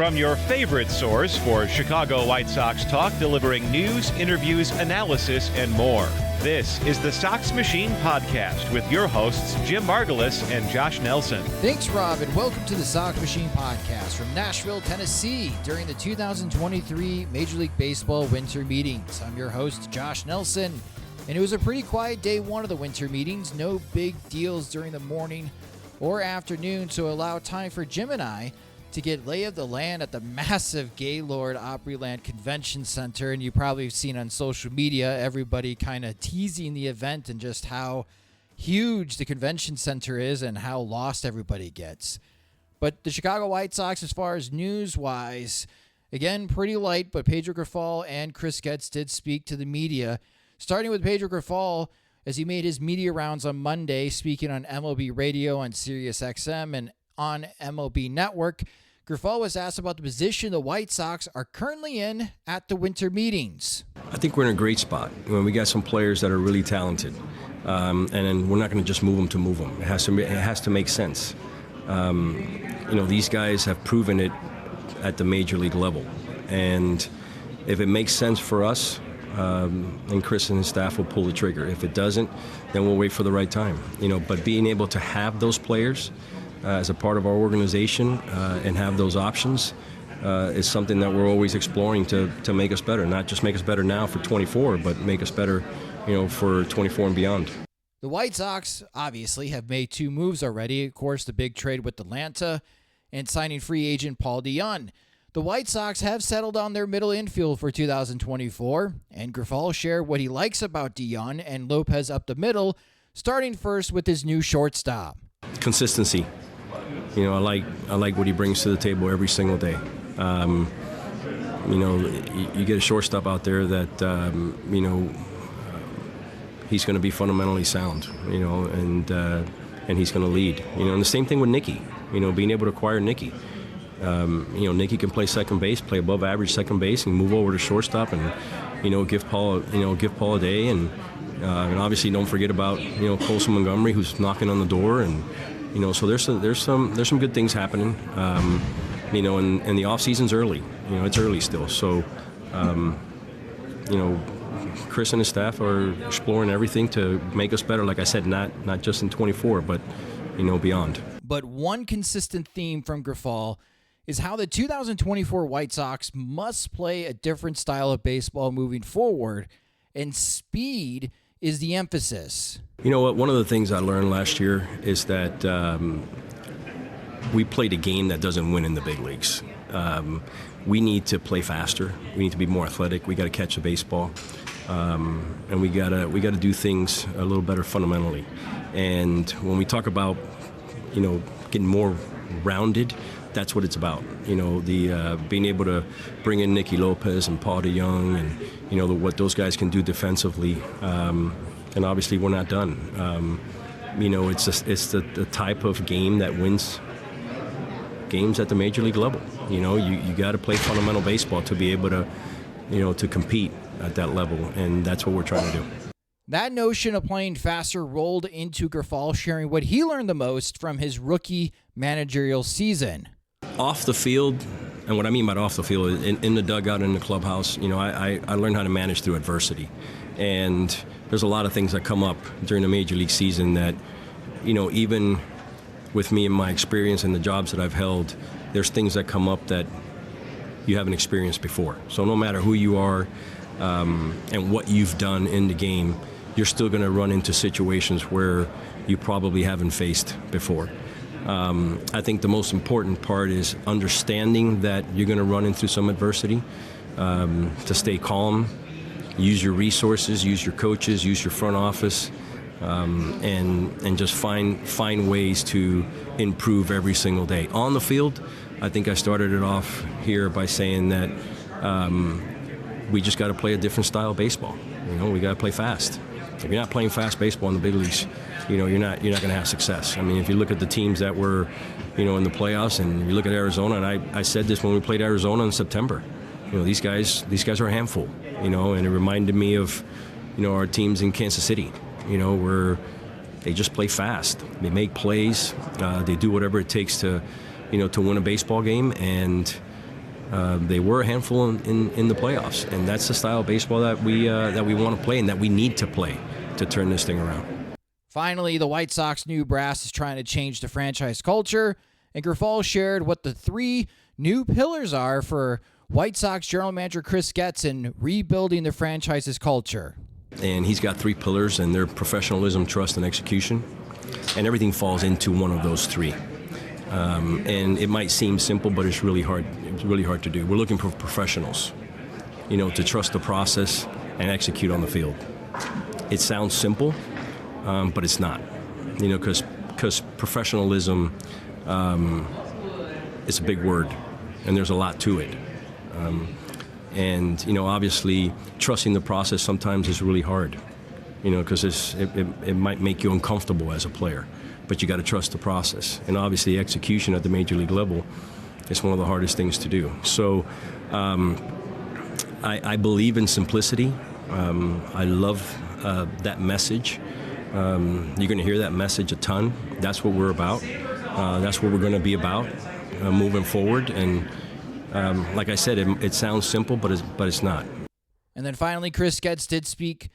from your favorite source for Chicago White Sox talk, delivering news, interviews, analysis, and more. This is the Sox Machine Podcast with your hosts, Jim Margulis and Josh Nelson. Thanks, Rob, and welcome to the Sox Machine Podcast from Nashville, Tennessee, during the 2023 Major League Baseball winter meetings. I'm your host, Josh Nelson, and it was a pretty quiet day one of the winter meetings. No big deals during the morning or afternoon to allow time for Jim and I to get lay of the land at the massive Gaylord Opryland Convention Center. And you probably have seen on social media everybody kind of teasing the event and just how huge the convention center is and how lost everybody gets. But the Chicago White Sox, as far as news-wise, again, pretty light, but Pedro Grifol and Chris Getz did speak to the media. Starting with Pedro Grifol, as he made his media rounds on Monday, speaking on MLB Radio on Sirius XM and on MLB Network, Grifol was asked about the position the White Sox are currently in at the winter meetings. I think we're in a great spot. We got some players that are really talented, and then we're not going to just move them to move them. It has to make sense. These guys have proven it at the major league level, and if it makes sense for us, and Chris and his staff will pull the trigger. If it doesn't, then we'll wait for the right time. But being able to have those players as a part of our organization and have those options is something that we're always exploring to make us better. Not just make us better now for 24, but make us better, for 24 and beyond. The White Sox obviously have made two moves already. Of course, the big trade with Atlanta and signing free agent Paul DeJong. The White Sox have settled on their middle infield for 2024, and Grifol shared what he likes about DeJong and Lopez up the middle, starting first with his new shortstop. Consistency. I like what he brings to the table every single day. You get a shortstop out there that, he's going to be fundamentally sound, and he's going to lead. And the same thing with Nicky, being able to acquire Nicky. Nicky can play second base, play above average second base, and move over to shortstop, and give Paul a day, and obviously don't forget about Colson Montgomery, who's knocking on the door, and so there's some good things happening, and the off season's early, it's early still, so Chris and his staff are exploring everything to make us better. Like I said, not just in 24, but beyond. But one consistent theme from Grifol is how the 2024 White Sox must play a different style of baseball moving forward, and speed is the emphasis. You know what? One of the things I learned last year is that we played a game that doesn't win in the big leagues. We need to play faster. We need to be more athletic. We got to catch the baseball, and we got to do things a little better fundamentally. And when we talk about getting more rounded, that's what it's about. Being able to bring in Nicky Lopez and Paul DeJong, and what those guys can do defensively. And obviously, we're not done. It's the type of game that wins games at the major league level. You got to play fundamental baseball to be able to, to compete at that level, and that's what we're trying to do. That notion of playing faster rolled into Grifol sharing what he learned the most from his rookie managerial season. Off the field, and what I mean by off the field is in the dugout, in the clubhouse, I learned how to manage through adversity. And there's a lot of things that come up during the major league season that, even with me and my experience and the jobs that I've held, there's things that come up that you haven't experienced before. So no matter who you are and what you've done in the game, you're still going to run into situations where you probably haven't faced before. I think the most important part is understanding that you're going to run into some adversity, to stay calm, use your resources, use your coaches, use your front office, and just find ways to improve every single day. On the field, I think I started it off here by saying that we just got to play a different style of baseball. We got to play fast. If you're not playing fast baseball in the big leagues, you're not going to have success. I mean, if you look at the teams that were, in the playoffs, and you look at Arizona, and I said this when we played Arizona in September. These guys are a handful. And it reminded me of, our teams in Kansas City. Where they just play fast. They make plays. They do whatever it takes to, to win a baseball game. And They were a handful in the playoffs, and that's the style of baseball that we want to play and that we need to play to turn this thing around. Finally, the White Sox new brass is trying to change the franchise culture, and Grifol shared what the 3 new pillars are for White Sox general manager Chris Getz in rebuilding the franchise's culture. And he's got 3 pillars, and they're professionalism, trust, and execution. And everything falls into one of those 3. And it might seem simple, but it's really hard. It's really hard to do. We're looking for professionals, to trust the process and execute on the field. It sounds simple, but it's not. Because professionalism is a big word, and there's a lot to it. And obviously, trusting the process sometimes is really hard. Because it might make you uncomfortable as a player, but you got to trust the process. And obviously, execution at the major league level is one of the hardest things to do. So, I believe in simplicity. I love that message. You're going to hear that message a ton. That's what we're about. That's what we're going to be about moving forward. And like I said, it sounds simple, but it's not. And then finally, Chris Getz did speak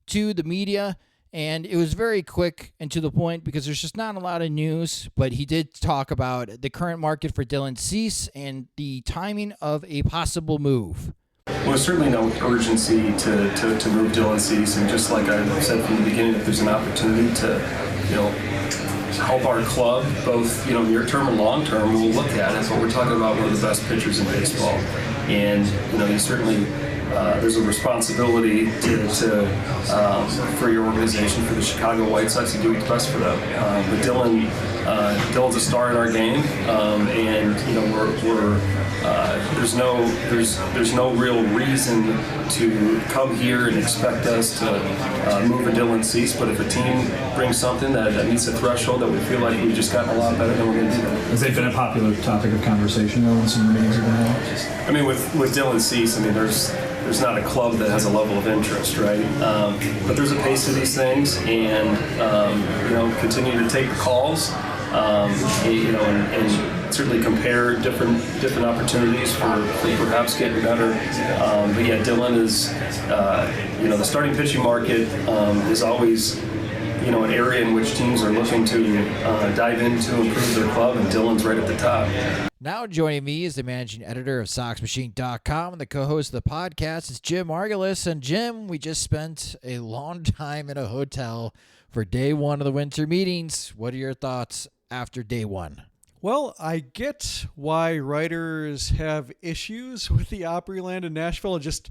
to the media, and it was very quick and to the point because there's just not a lot of news, but he did talk about the current market for Dylan Cease and the timing of a possible move. Well, there's certainly no urgency to move Dylan Cease, and just like I said from the beginning, if there's an opportunity to, help our club, both near term and long term, we'll look at it. But we're talking about one of the best pitchers in baseball, and you certainly there's a responsibility for your organization, for the Chicago White Sox, to do what's best for them. But Dylan's a star in our game, and there's no real reason to come here and expect us to move a Dylan Cease. But if a team brings something that meets the threshold that we feel like we've just gotten a lot better, then we're going to do that. Has it been a popular topic of conversation though in some of the meetings you've been at? I mean, with Dylan Cease, there's not a club that has a level of interest, right? But there's a pace to these things, and continue to take the calls, and certainly compare different opportunities for perhaps getting better. But yeah, Dylan is, the starting pitching market is always, an area in which teams are looking to dive into, improve their club, and Dylan's right at the top. Now joining me is the managing editor of SoxMachine.com, and the co-host of the podcast is Jim Margulis. And Jim, we just spent a long time in a hotel for day 1 of the winter meetings. What are your thoughts after day 1? Well, I get why writers have issues with the Opryland in Nashville. Just,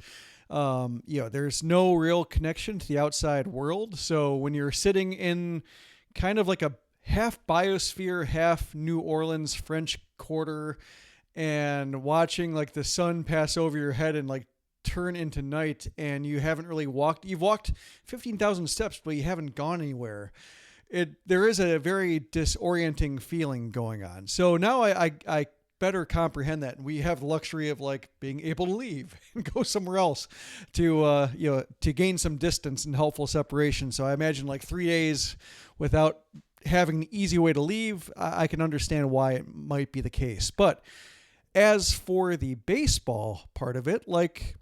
there's no real connection to the outside world. So when you're sitting in kind of like a half biosphere, half New Orleans French Quarter, and watching like the sun pass over your head and like turn into night, and you haven't really you've walked 15,000 steps, but you haven't gone anywhere. There is a very disorienting feeling going on. So now I better comprehend that. We have the luxury of like being able to leave and go somewhere else to gain some distance and helpful separation. So I imagine like 3 days without having an easy way to leave, I can understand why it might be the case. But as for the baseball part of it, like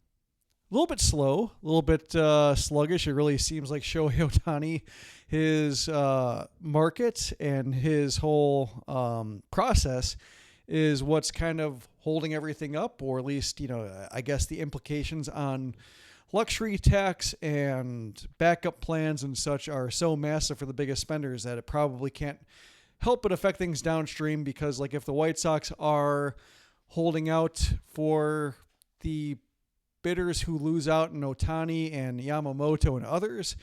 a little bit slow, a little bit sluggish. It really seems like Shohei Ohtani, his market and his whole process is what's kind of holding everything up, or at least, I guess the implications on luxury tax and backup plans and such are so massive for the biggest spenders that it probably can't help but affect things downstream, because like if the White Sox are holding out for the bidders who lose out in Ohtani and Yamamoto and others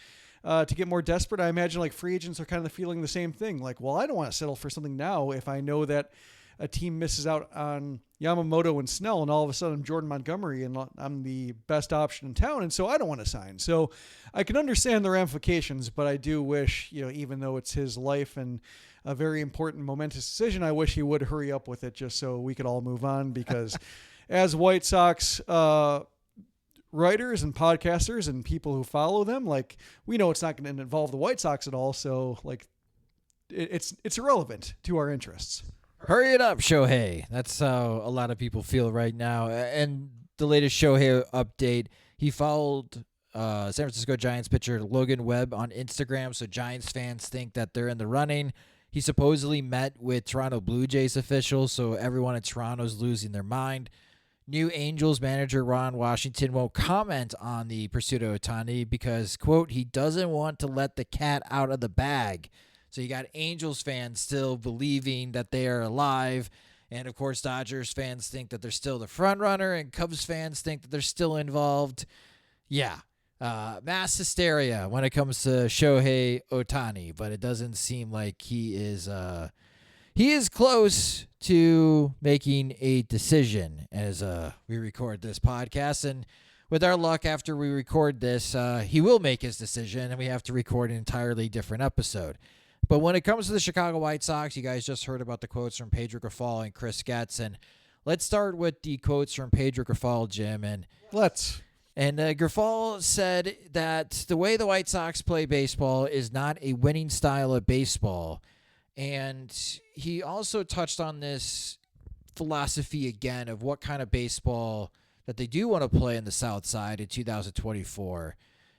to get more desperate, I imagine like free agents are kind of feeling the same thing. Like, well, I don't want to settle for something now if I know that a team misses out on Yamamoto and Snell, and all of a sudden I'm Jordan Montgomery and I'm the best option in town, and so I don't want to sign. So I can understand the ramifications, but I do wish, even though it's his life and a very important momentous decision, I wish he would hurry up with it just so we could all move on, because as White Sox writers and podcasters and people who follow them, like, we know it's not going to involve the White Sox at all, so like it's irrelevant to our interests. Hurry it up, Shohei. That's how a lot of people feel right now. And the latest Shohei update, he followed San Francisco Giants pitcher Logan Webb on Instagram, so Giants fans think that they're in the running. He supposedly met with Toronto Blue Jays officials, so everyone in Toronto's losing their mind. New Angels manager Ron Washington won't comment on the pursuit of Ohtani because, quote, he doesn't want to let the cat out of the bag. So you got Angels fans still believing that they are alive. And, of course, Dodgers fans think that they're still the front runner, and Cubs fans think that they're still involved. Yeah. Mass hysteria when it comes to Shohei Ohtani, but it doesn't seem like he is close to making a decision as we record this podcast. And with our luck, after we record this, he will make his decision, and we have to record an entirely different episode. But when it comes to the Chicago White Sox, you guys just heard about the quotes from Pedro Grifol and Chris Getz. And let's start with the quotes from Pedro Grifol, Jim. And Grifol said that the way the White Sox play baseball is not a winning style of baseball. And he also touched on this philosophy again of what kind of baseball that they do want to play in the South Side in 2024.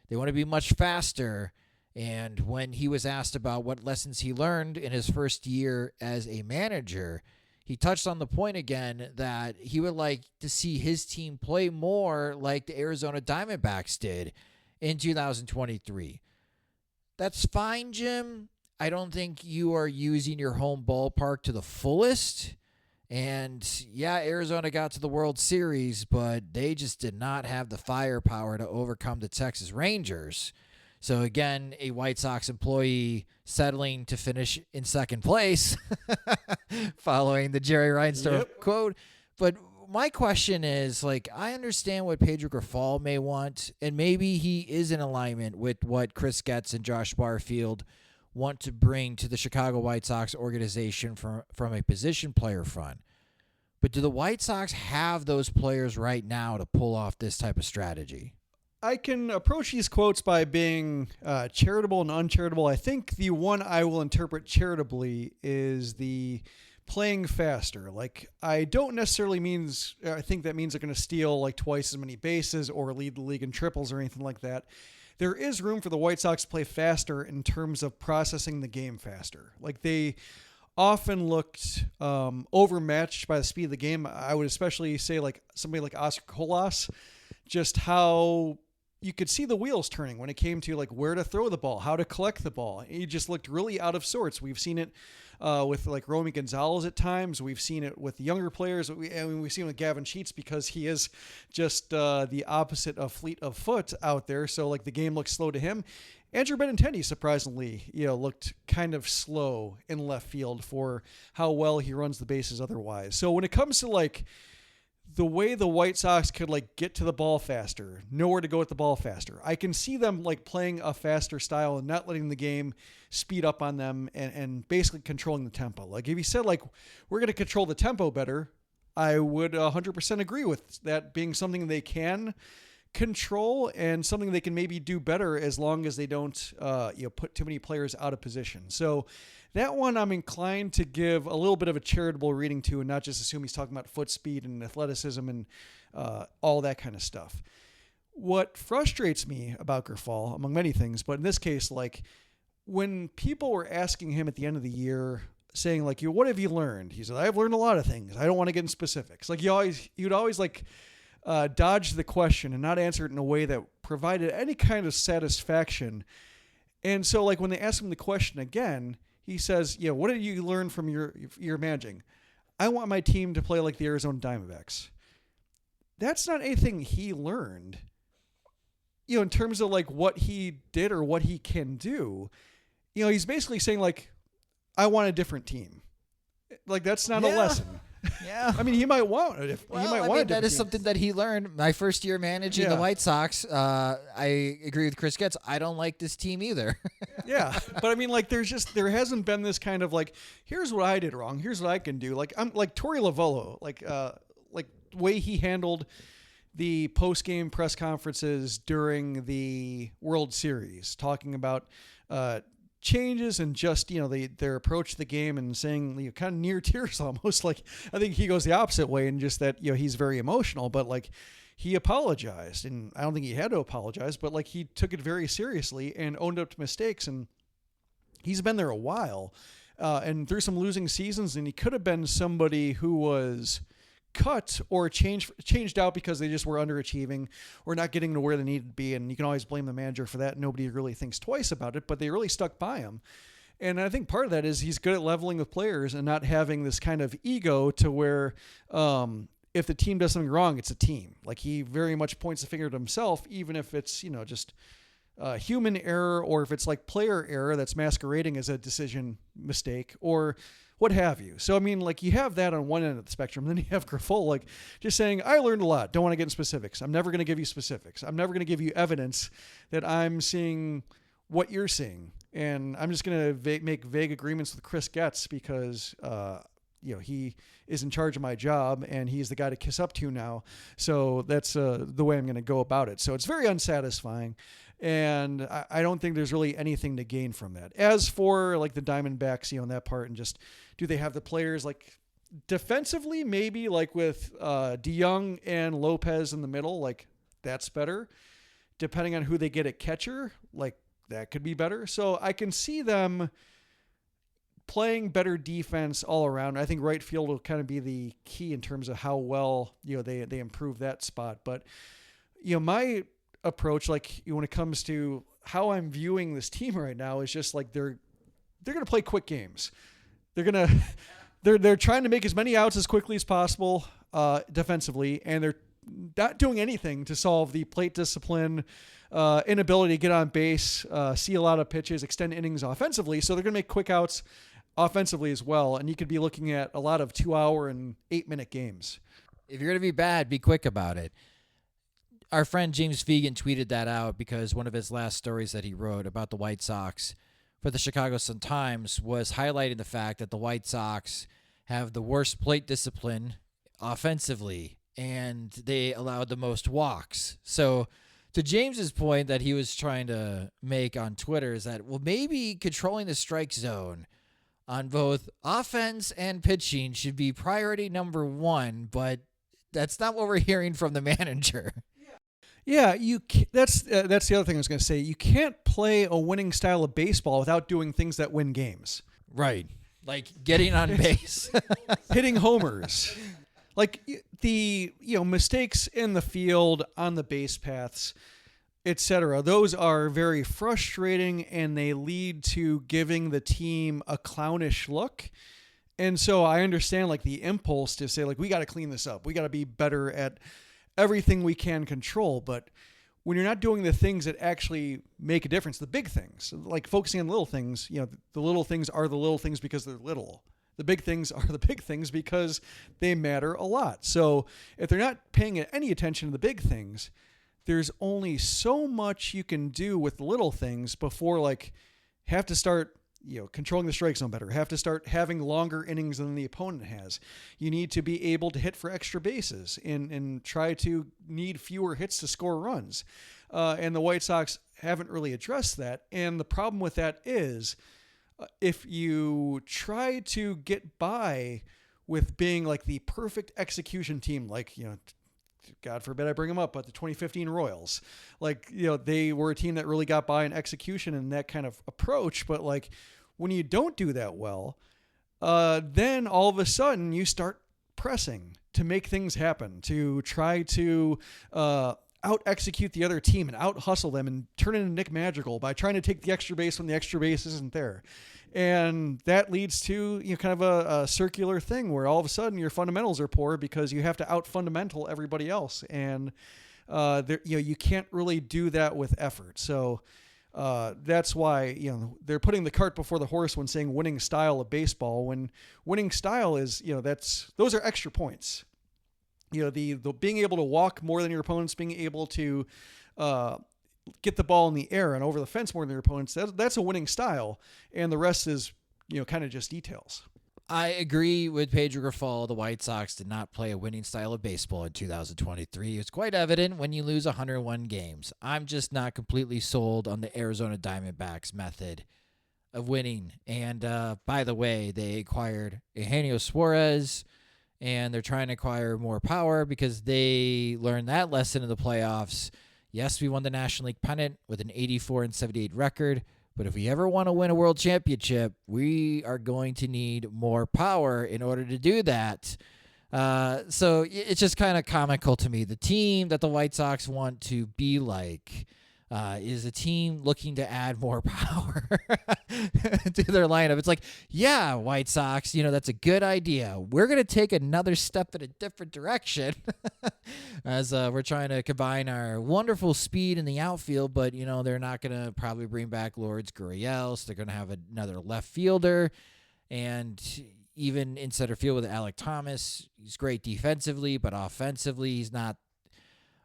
They want to be much faster. And when he was asked about what lessons he learned in his first year as a manager, he touched on the point again that he would like to see his team play more like the Arizona Diamondbacks did in 2023. That's fine, Jim. I don't think you are using your home ballpark to the fullest. And yeah, Arizona got to the World Series, but they just did not have the firepower to overcome the Texas Rangers. So again, a White Sox employee settling to finish in second place following the Jerry Reinsdorf quote. But my question is, like, I understand what Pedro Grifol may want, and maybe he is in alignment with what Chris Getz and Josh Barfield want to bring to the Chicago White Sox organization from a position player front. But do the White Sox have those players right now to pull off this type of strategy? I can approach these quotes by being charitable and uncharitable. I think the one I will interpret charitably is the playing faster. Like, I don't necessarily I think that means they're going to steal like twice as many bases or lead the league in triples or anything like that. There is room for the White Sox to play faster in terms of processing the game faster. Like, they often looked overmatched by the speed of the game. I would especially say like somebody like Oscar Colas, just how you could see the wheels turning when it came to like where to throw the ball, how to collect the ball. He just looked really out of sorts. We've seen it with like Romy Gonzalez at times. We've seen it with younger players. We've seen it with Gavin Sheets because he is just the opposite of fleet of foot out there. So like the game looks slow to him. Andrew Benintendi, surprisingly, looked kind of slow in left field for how well he runs the bases otherwise. So when it comes to like the way the White Sox could like get to the ball faster, know where to go with the ball faster, I can see them like playing a faster style and not letting the game speed up on them and basically controlling the tempo. Like if you said like, we're going to control the tempo better, I would 100% agree with that being something they can control and something they can maybe do better as long as they don't put too many players out of position. So that one I'm inclined to give a little bit of a charitable reading to and not just assume he's talking about foot speed and athleticism and all that kind of stuff. What frustrates me about Grifol, among many things, but in this case, like when people were asking him at the end of the year, saying like, what have you learned? He said, I've learned a lot of things. I don't want to get in specifics. Like you'd always like dodge the question and not answer it in a way that provided any kind of satisfaction. And so like when they ask him the question again, he says, what did you learn from your managing? I want my team to play like the Arizona Diamondbacks. That's not anything he learned, in terms of like what he did or what he can do. He's basically saying like, I want a different team. Like that's not a lesson. Yeah. I mean, he might want it. That is something that he learned my first year managing the White Sox. I agree with Chris Getz. I don't like this team either. Yeah. But I mean, like, there hasn't been this kind of like, here's what I did wrong. Here's what I can do. Like, I'm like Torey Lovullo, like the way he handled the post-game press conferences during the World Series, talking about changes and just, their approach to the game and saying, kind of near tears almost. Like, I think he goes the opposite way, and just that, he's very emotional, but like he apologized, and I don't think he had to apologize, but like he took it very seriously and owned up to mistakes. And he's been there a while, and through some losing seasons, and he could have been somebody who was cut or changed out because they just were underachieving or not getting to where they needed to be. And you can always blame the manager for that. Nobody really thinks twice about it, but they really stuck by him. And I think part of that is he's good at leveling with players and not having this kind of ego to where, if the team does something wrong, it's a team. Like, he very much points the finger at himself, even if it's, just human error, or if it's like player error that's masquerading as a decision mistake, or what have you. So, I mean, like, you have that on one end of the spectrum. Then you have Grifol, like, just saying, I learned a lot. Don't want to get in specifics. I'm never going to give you specifics. I'm never going to give you evidence that I'm seeing what you're seeing. And I'm just going to make vague agreements with Chris Getz because, he is in charge of my job and he's the guy to kiss up to now. So that's the way I'm going to go about it. So it's very unsatisfying. And I don't think there's really anything to gain from that. As for like the Diamondbacks, in that part, and just, do they have the players like defensively, maybe like with DeYoung and Lopez in the middle, like that's better. Depending on who they get at catcher, like that could be better. So I can see them playing better defense all around. I think right field will kind of be the key in terms of how well, they improve that spot. But, my approach, like when it comes to how I'm viewing this team right now, is just like they're going to play quick games. They're trying to make as many outs as quickly as possible defensively, and they're not doing anything to solve the plate discipline, inability to get on base, see a lot of pitches, extend innings offensively. So they're going to make quick outs offensively as well, and you could be looking at a lot of 2-hour and 8-minute games. If you're going to be bad, be quick about it. Our friend James Fegan tweeted that out because one of his last stories that he wrote about the White Sox for the Chicago Sun-Times was highlighting the fact that the White Sox have the worst plate discipline offensively, and they allowed the most walks. So to James's point that he was trying to make on Twitter is that, well, maybe controlling the strike zone on both offense and pitching should be priority number one, but that's not what we're hearing from the manager. Yeah, that's the other thing I was going to say. You can't play a winning style of baseball without doing things that win games. Right. Like getting on base. Hitting homers. Like the mistakes in the field, on the base paths, etc. Those are very frustrating, and they lead to giving the team a clownish look. And so I understand like the impulse to say like, we got to clean this up. We got to be better at everything we can control. But when you're not doing the things that actually make a difference, the big things, like focusing on little things, the little things are the little things because they're little. The big things are the big things because they matter a lot. So if they're not paying any attention to the big things, there's only so much you can do with the little things before like have to start controlling the strike zone better, have to start having longer innings than the opponent has. You need to be able to hit for extra bases and try to need fewer hits to score runs. And the White Sox haven't really addressed that. And the problem with that is if you try to get by with being like the perfect execution team, like, God forbid I bring them up, but the 2015 Royals, like, they were a team that really got by in execution and that kind of approach. But like when you don't do that well, then all of a sudden you start pressing to make things happen, to try to out execute the other team and out hustle them and turn into Nick Madrigal by trying to take the extra base when the extra base isn't there. And that leads to kind of a circular thing where all of a sudden your fundamentals are poor because you have to out fundamental everybody else. And you can't really do that with effort. So that's why they're putting the cart before the horse when saying winning style of baseball, when winning style is those are extra points. The being able to walk more than your opponents, being able to get the ball in the air and over the fence more than your opponents, that's a winning style. And the rest is, kind of just details. I agree with Pedro Grifol. The White Sox did not play a winning style of baseball in 2023. It's quite evident when you lose 101 games. I'm just not completely sold on the Arizona Diamondbacks method of winning. And by the way, they acquired Eugenio Suarez, and they're trying to acquire more power because they learned that lesson in the playoffs. Yes, we won the National League pennant with an 84-78 record, but if we ever want to win a world championship, we are going to need more power in order to do that. So it's just kind of comical to me. The team that the White Sox want to be like is a team looking to add more power to their lineup. It's like, yeah, White Sox, that's a good idea. We're going to take another step in a different direction as we're trying to combine our wonderful speed in the outfield, but, they're not going to probably bring back Lourdes Gurriel, so they're going to have another left fielder. And even in center field with Alec Thomas, he's great defensively, but offensively, he's not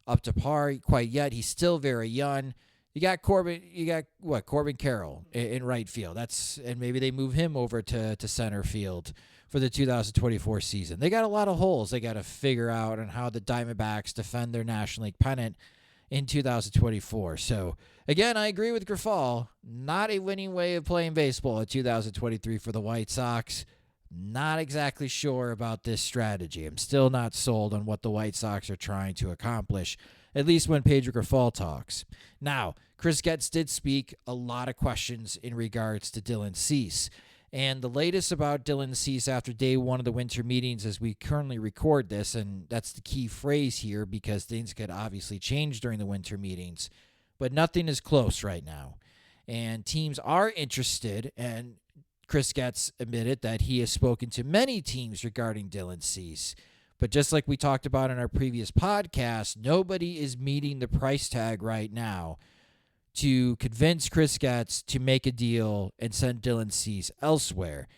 up to par quite yet. He's still very young. You got Corbin Carroll in right field. And maybe they move him over to center field for the 2024 season. They got a lot of holes they got to figure out on how the Diamondbacks defend their National League pennant in 2024. So again, I agree with Grifol. Not a winning way of playing baseball in 2023 for the White Sox. Not exactly sure about this strategy. I'm still not sold on what the White Sox are trying to accomplish, at least when Pedro Grifol talks. Now, Chris Getz did speak a lot of questions in regards to Dylan Cease. And the latest about Dylan Cease after day one of the winter meetings as we currently record this, and that's the key phrase here because things could obviously change during the winter meetings, but nothing is close right now. And teams are interested, and Chris Getz admitted that he has spoken to many teams regarding Dylan Cease. But just like we talked about in our previous podcast, nobody is meeting the price tag right now to convince Chris Getz to make a deal and send Dylan Cease elsewhere.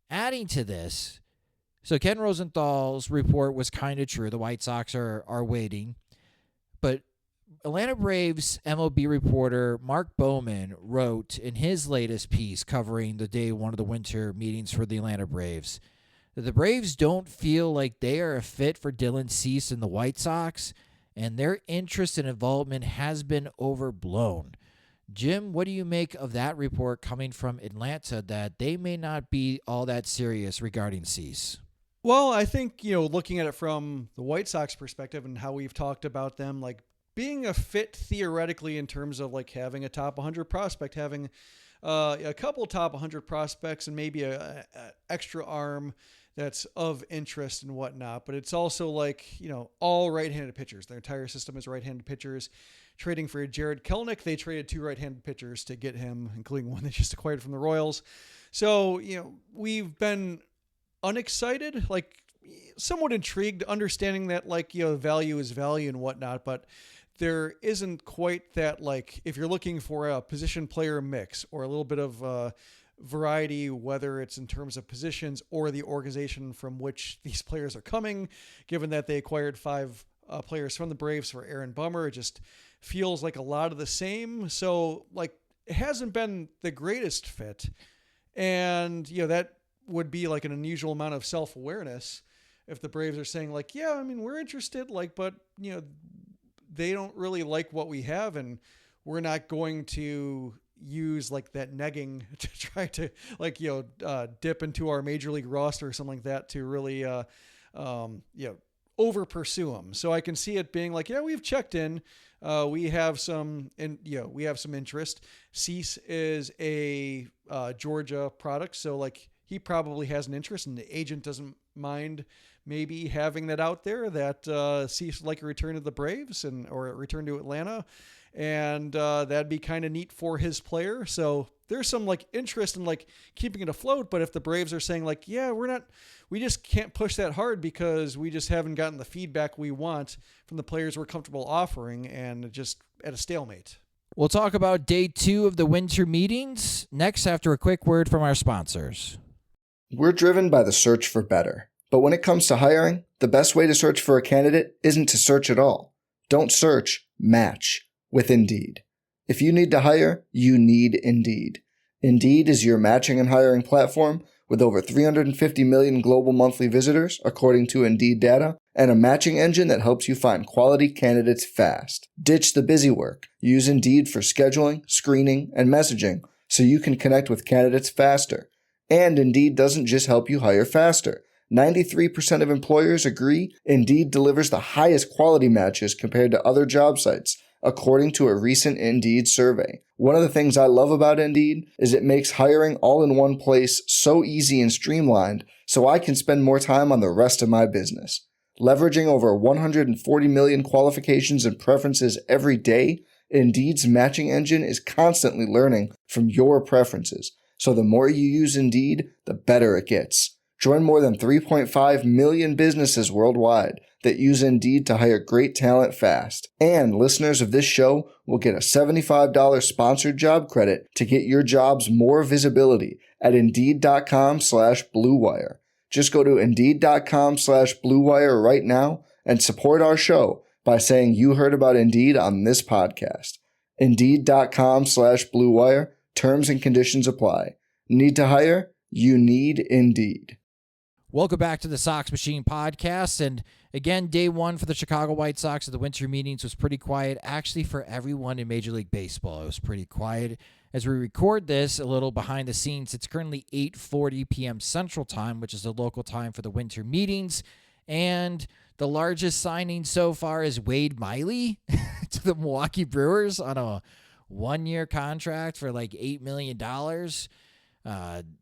Adding to this, so Ken Rosenthal's report was kind of true. The White Sox are waiting. But Atlanta Braves MLB reporter Mark Bowman wrote in his latest piece covering the day one of the winter meetings for the Atlanta Braves that the Braves don't feel like they are a fit for Dylan Cease and the White Sox, and their interest and involvement has been overblown. Jim, what do you make of that report coming from Atlanta that they may not be all that serious regarding Cease? Well, I think, looking at it from the White Sox perspective and how we've talked about them, like being a fit theoretically in terms of like having a top 100 prospect, having a couple top 100 prospects and maybe a extra arm that's of interest and whatnot. But it's also like, all right-handed pitchers. Their entire system is right-handed pitchers. Trading for Jared Kelenic, they traded 2 right-handed pitchers to get him, including one they just acquired from the Royals. So, we've been unexcited, like somewhat intrigued, understanding that value is value and whatnot, but there isn't quite that, like, if you're looking for a position player mix or a little bit of variety, whether it's in terms of positions or the organization from which these players are coming, given that they acquired 5 players from the Braves for Aaron Bummer, it just feels like a lot of the same. So, it hasn't been the greatest fit. And, that would be like an unusual amount of self-awareness if the Braves are saying we're interested, but, they don't really like what we have, and we're not going to use that negging to try to dip into our major league roster or something like that to really over pursue them. So I can see it being we've checked in, we have some interest. Cease is a Georgia product, so he probably has an interest, and the agent doesn't mind maybe having that out there that Cease would like a return to the Braves or a return to Atlanta. And that'd be kind of neat for his player. So there's some interest in keeping it afloat. But if the Braves are saying we just can't push that hard because we just haven't gotten the feedback we want from the players we're comfortable offering, and just at a stalemate. We'll talk about day 2 of the winter meetings next after a quick word from our sponsors. We're driven by the search for better. But when it comes to hiring, the best way to search for a candidate isn't to search at all. Don't search, match with Indeed. If you need to hire, you need Indeed. Indeed is your matching and hiring platform with over 350 million global monthly visitors, according to Indeed data, and a matching engine that helps you find quality candidates fast. Ditch the busy work. Use Indeed for scheduling, screening, and messaging so you can connect with candidates faster. And Indeed doesn't just help you hire faster. 93% of employers agree Indeed delivers the highest quality matches compared to other job sites, according to a recent Indeed survey. One of the things I love about Indeed is it makes hiring all in one place so easy and streamlined, so I can spend more time on the rest of my business. Leveraging over 140 million qualifications and preferences every day, Indeed's matching engine is constantly learning from your preferences. So the more you use Indeed, the better it gets. Join more than 3.5 million businesses worldwide that use Indeed to hire great talent fast. And listeners of this show will get a $75 sponsored job credit to get your jobs more visibility at Indeed.com/Blue Wire. Just go to Indeed.com/Blue Wire right now and support our show by saying you heard about Indeed on this podcast. Indeed.com/Blue Wire. Terms and conditions apply. Need to hire? You need Indeed. Welcome back to the Sox Machine Podcast. And again, day one for the Chicago White Sox at the winter meetings was pretty quiet. Actually, for everyone in Major League Baseball, it was pretty quiet. As we record this, a little behind the scenes, it's currently 8:40 p.m. Central Time, which is the local time for the winter meetings. And the largest signing so far is Wade Miley to the Milwaukee Brewers on a one-year contract for like $8 million.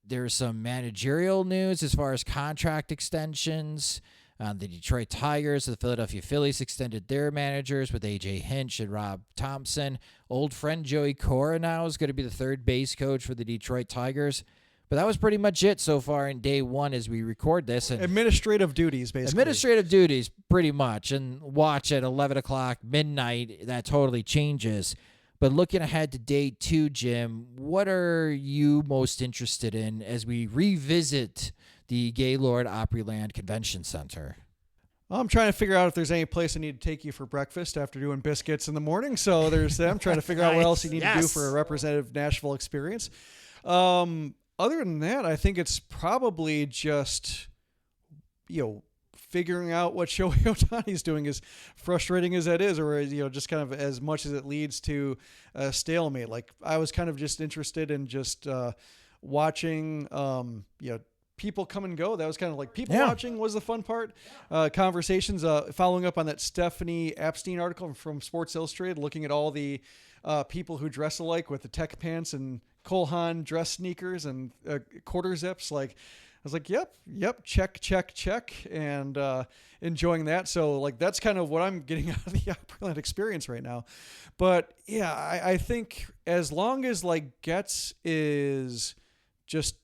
There's some managerial news as far as contract extensions. The Detroit Tigers, the Philadelphia Phillies extended their managers with A.J. Hinch and Rob Thompson. Old friend Joey Cora now is going to be the third base coach for the Detroit Tigers. But that was pretty much it so far in day one as we record this. And administrative duties, basically. Administrative duties, pretty much. And watch at 11 o'clock, midnight, that totally changes. But looking ahead to day two, Jim, what are you most interested in as we revisit the Gaylord Opryland Convention Center? I'm trying to figure out if there's any place I need to take you for breakfast after doing biscuits in the morning. So there's that. I'm trying to figure out what else you need to do for a representative Nashville experience. Other than that, I think it's probably just, figuring out what Shohei Ohtani is doing, as frustrating as that is, or, just kind of as much as it leads to a stalemate. Like, I was kind of just interested in just watching, people come and go. That was kind of like people watching was the fun part. Conversations, following up on that Stephanie Epstein article from Sports Illustrated, looking at all the people who dress alike with the tech pants and Cole Haan dress sneakers and quarter zips. Like, I was like, yep, check, and enjoying that. So, like, that's kind of what I'm getting out of the Opryland experience right now. But yeah, I think as long as like Getz is just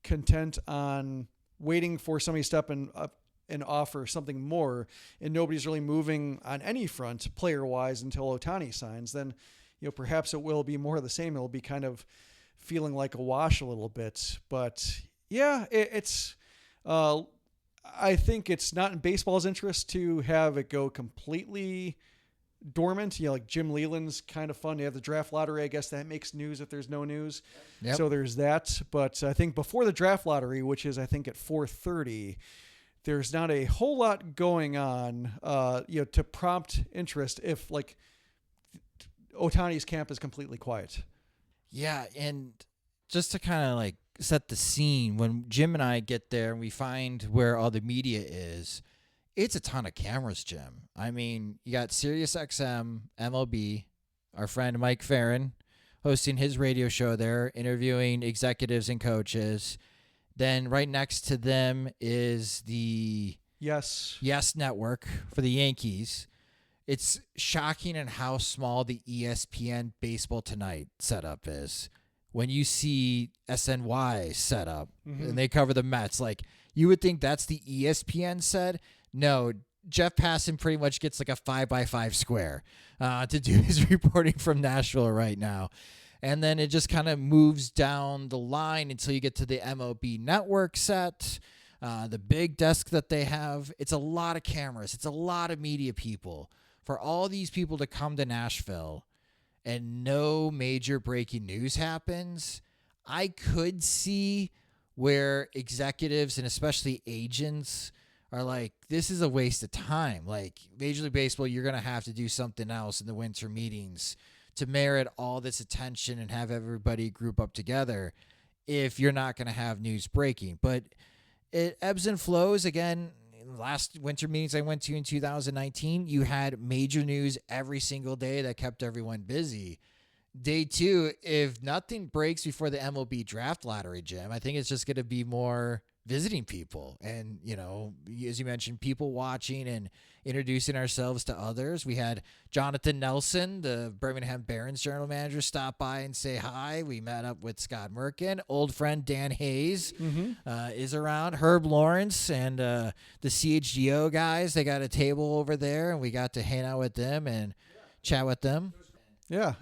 content on waiting for somebody to step up and offer something more, and nobody's really moving on any front player wise until Ohtani signs, then perhaps it will be more of the same. It'll be kind of feeling like a wash a little bit. But yeah, it's I think it's not in baseball's interest to have it go completely dormant. Like Jim Leland's kind of fun. You have the draft lottery. I guess that makes news if there's no news. Yep. So there's that. But I think before the draft lottery, which is I think at 4:30, there's not a whole lot going on, to prompt interest if like Ohtani's camp is completely quiet. Yeah, and just to kind of like set the scene, when Jim and I get there and we find where all the media is, it's a ton of cameras, Jim. I mean, you got SiriusXM, MLB, our friend Mike Farron hosting his radio show there, interviewing executives and coaches. Then right next to them is the Yes Network for the Yankees. It's shocking in how small the ESPN Baseball Tonight setup is. When you see SNY setup and they cover the Mets, like you would think that's the ESPN set. No, Jeff Passan pretty much gets like a 5x5 square to do his reporting from Nashville right now. And then it just kind of moves down the line until you get to the MLB Network set, the big desk that they have. It's a lot of cameras. It's a lot of media people. For all these people to come to Nashville and no major breaking news happens, I could see where executives and especially agents are like, this is a waste of time. Like Major League Baseball, you're going to have to do something else in the winter meetings to merit all this attention and have everybody group up together if you're not going to have news breaking. But it ebbs and flows. Again, last winter meetings I went to in 2019, you had major news every single day that kept everyone busy. Day 2, if nothing breaks before the MLB draft lottery, Jim, I think it's just going to be more visiting people. And, as you mentioned, people watching and introducing ourselves to others. We had Jonathan Nelson, the Birmingham Barons general manager, stop by and say hi. We met up with Scott Merkin. Old friend Dan Hayes is around. Herb Lawrence and the CHGO guys, they got a table over there, and we got to hang out with them and chat with them. Yeah,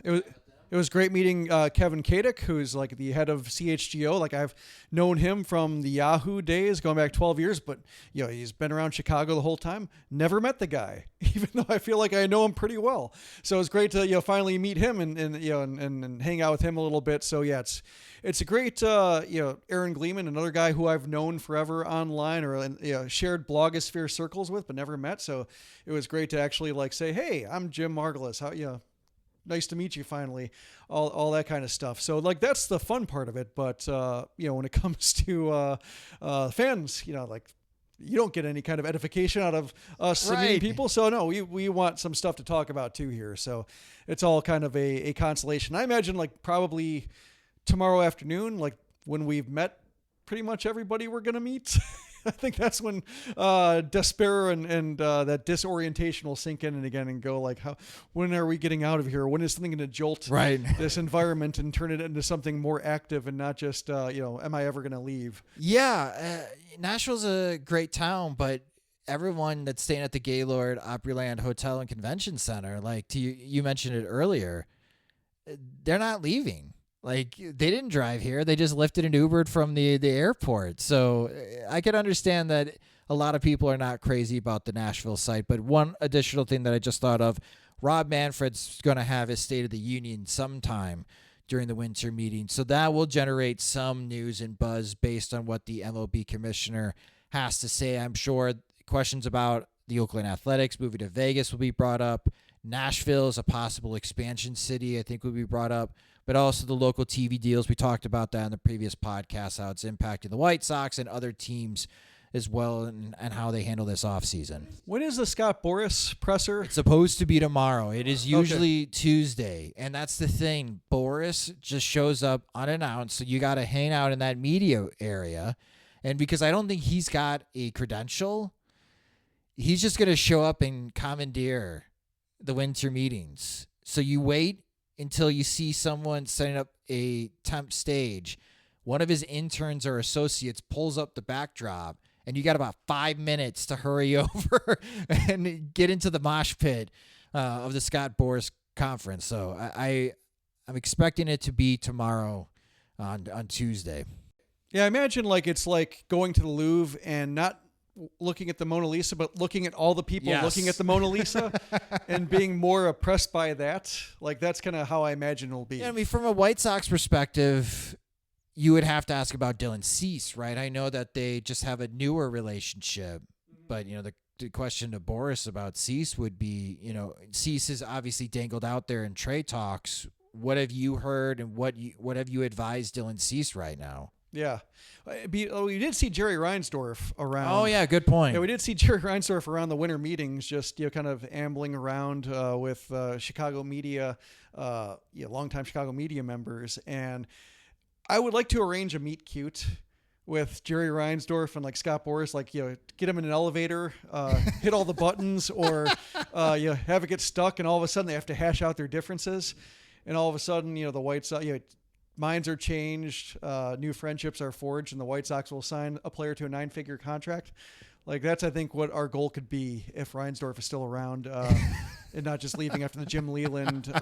it was great meeting Kevin Kadick, who's like the head of CHGO. Like, I've known him from the Yahoo days, going back 12 years, but he's been around Chicago the whole time. Never met the guy, even though I feel like I know him pretty well. So it's great to finally meet him and hang out with him a little bit. So yeah, it's a great Aaron Gleeman, another guy who I've known forever online or shared blogosphere circles with, but never met. So it was great to actually say, hey, I'm Jim Margulis. How nice to meet you finally, all that kind of stuff. So that's the fun part of it. But, when it comes to fans, you don't get any kind of edification out of us meeting people. So no, we want some stuff to talk about too here. So it's all kind of a consolation. I imagine probably tomorrow afternoon, when we've met pretty much everybody we're going to meet, I think that's when despair and that disorientation will sink in and again and go when are we getting out of here? When is something going to jolt this environment and turn it into something more active and not just, am I ever going to leave? Yeah. Nashville's a great town, but everyone that's staying at the Gaylord Opryland Hotel and Convention Center, you mentioned it earlier, they're not leaving. They didn't drive here. They just lifted and Ubered from the airport. So I could understand that a lot of people are not crazy about the Nashville site. But one additional thing that I just thought of, Rob Manfred's going to have his State of the Union sometime during the winter meeting. So that will generate some news and buzz based on what the MLB commissioner has to say. I'm sure questions about the Oakland Athletics moving to Vegas will be brought up. Nashville is a possible expansion city, I think, will be brought up. But also the local TV deals. We talked about that in the previous podcast, how it's impacting the White Sox and other teams as well, and how they handle this offseason. When is the Scott Boras presser? It's supposed to be tomorrow. It is usually Tuesday. And that's the thing. Boras just shows up unannounced, so you got to hang out in that media area. And because I don't think he's got a credential, he's just going to show up and commandeer the winter meetings. So you wait until you see someone setting up a temp stage. One of his interns or associates pulls up the backdrop, and you got about 5 minutes to hurry over and get into the mosh pit of the Scott Boras conference. So I'm expecting it to be tomorrow on Tuesday. Yeah, I imagine it's like going to the Louvre and not looking at the Mona Lisa, but looking at all the people looking at the Mona Lisa and being more oppressed by that. That's kind of how I imagine it'll be. Yeah, I mean, from a White Sox perspective, you would have to ask about Dylan Cease, right? I know that they just have a newer relationship, but the question to Boras about Cease would be, Cease is obviously dangled out there in trade talks. What have you heard, and what have you advised Dylan Cease right now? Yeah. We did see Jerry Reinsdorf around. Oh, yeah, good point. Yeah, we did see Jerry Reinsdorf around the winter meetings, just kind of ambling around with Chicago media, longtime Chicago media members. And I would like to arrange a meet cute with Jerry Reinsdorf and Scott Boras, get him in an elevator, hit all the buttons, or have it get stuck, and all of a sudden they have to hash out their differences. And all of a sudden, the White Sox, minds are changed, new friendships are forged, and the White Sox will sign a player to a 9-figure contract. That's, I think, what our goal could be if Reinsdorf is still around and not just leaving after the Jim Leland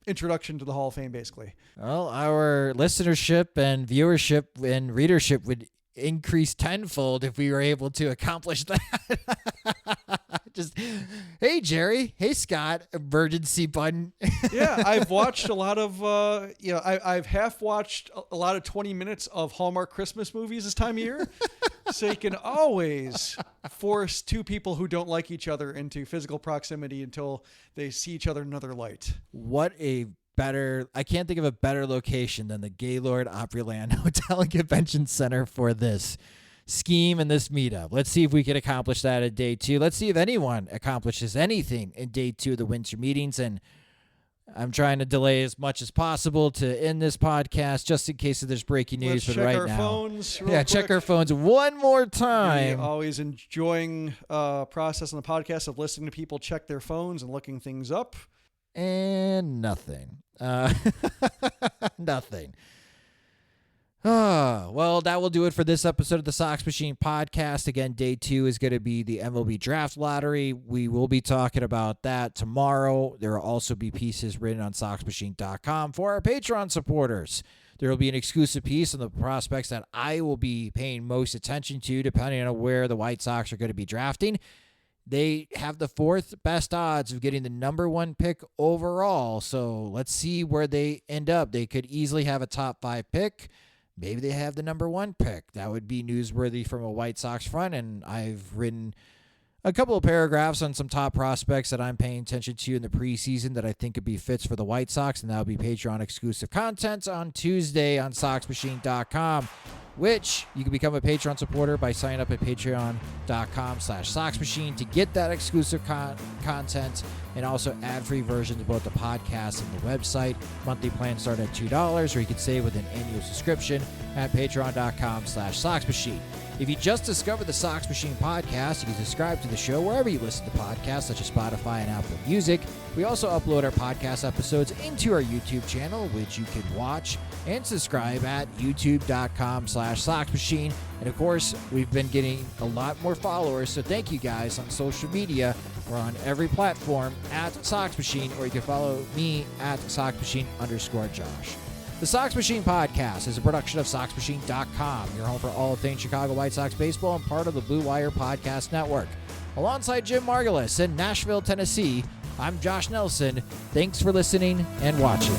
introduction to the Hall of Fame, basically. Well, our listenership and viewership and readership would increase tenfold if we were able to accomplish that. Just, hey, Jerry. Hey, Scott. Emergency button. Yeah, I've watched a lot of, I've half watched a lot of 20 minutes of Hallmark Christmas movies this time of year. So you can always force two people who don't like each other into physical proximity until they see each other in another light. I can't think of a better location than the Gaylord Opryland Hotel and Convention Center for this scheme and this meetup. Let's see if we can accomplish that at day 2. Let's see if anyone accomplishes anything in day 2 of the winter meetings. And I'm trying to delay as much as possible to end this podcast just in case there's breaking news. Let's but right check our now, phones real check quick. our phones one more time. Always enjoying process on the podcast of listening to people check their phones and looking things up. And nothing. Nothing. Well, that will do it for this episode of the Sox Machine podcast. Again, day 2 is going to be the MLB Draft Lottery. We will be talking about that tomorrow. There will also be pieces written on SoxMachine.com for our Patreon supporters. There will be an exclusive piece on the prospects that I will be paying most attention to, depending on where the White Sox are going to be drafting. They have the 4th best odds of getting the number 1 pick overall. So let's see where they end up. They could easily have a top 5 pick. Maybe they have the number 1 pick. That would be newsworthy from a White Sox front. And I've written a couple of paragraphs on some top prospects that I'm paying attention to in the preseason that I think could be fits for the White Sox. And that'll be Patreon exclusive content on Tuesday on SoxMachine.com, which you can become a Patreon supporter by signing up at patreon.com/SoxMachine to get that exclusive content and also ad-free versions of both the podcast and the website. Monthly plans start at $2, or you can save with an annual subscription at patreon.com/SoxMachine. If you just discovered the Sox Machine podcast, you can subscribe to the show wherever you listen to podcasts, such as Spotify and Apple Music. We also upload our podcast episodes into our YouTube channel, which you can watch and subscribe at youtube.com/SoxMachine. And of course, we've been getting a lot more followers, so thank you guys on social media. We're on every platform at Sox Machine, or you can follow me at SoxMachine_Josh. The Sox Machine podcast is a production of SoxMachine.com, your home for all things Chicago White Sox baseball and part of the Blue Wire Podcast Network. Alongside Jim Margulis in Nashville, Tennessee, I'm Josh Nelson. Thanks for listening and watching.